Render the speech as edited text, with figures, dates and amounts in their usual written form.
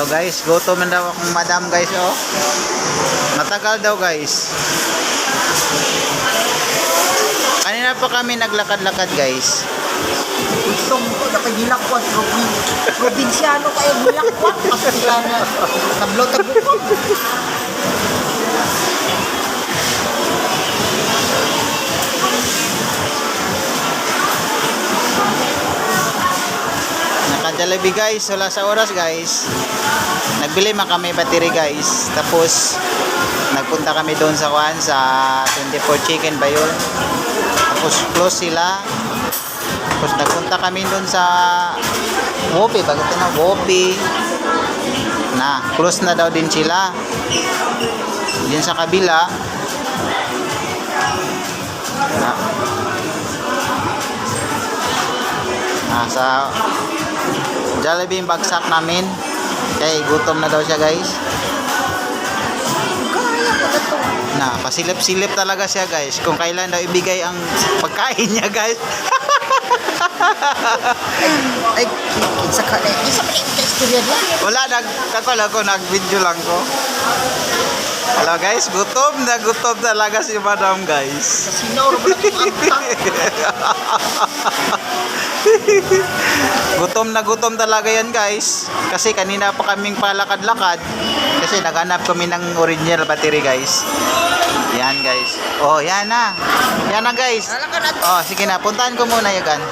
guys, gutom na daw akong madam guys, oh. Matagal daw guys. Kanina pa kami naglakad-lakad guys. Gusto ko na pagilakwan. Probinsyano kayo gilakwan. Kasi sila na tablo-tablo ko. Naka-Jollibee guys, wala sa oras guys. Nagbili man kami battery guys. Tapos nagpunta kami doon sa kuan sa 24 Chicken ba yun? Tapos close sila. Tapos nagpunta kami doon sa Wopi, bakit na Wopi. Na, close na daw din sila. Diyan sa kabila. Sa Jollibee yung bagsak namin. Kaya gutom na daw siya guys. Na, pasilip-silip talaga siya guys. Kung kailan daw ibigay ang pagkain niya guys. Ay, isa ka na. Isa pa yung istorya niya. Wala, nag-video lang ko. Hello guys, gutom talaga si madam guys. Kasi na, wala Gutom talaga yan guys. Kasi kanina pa kaming palakad-lakad. Kasi naghanap kami ng original battery guys. Yan guys. Oh, yan na. Yan na guys. Oh, sige na, puntahan ko muna yagan.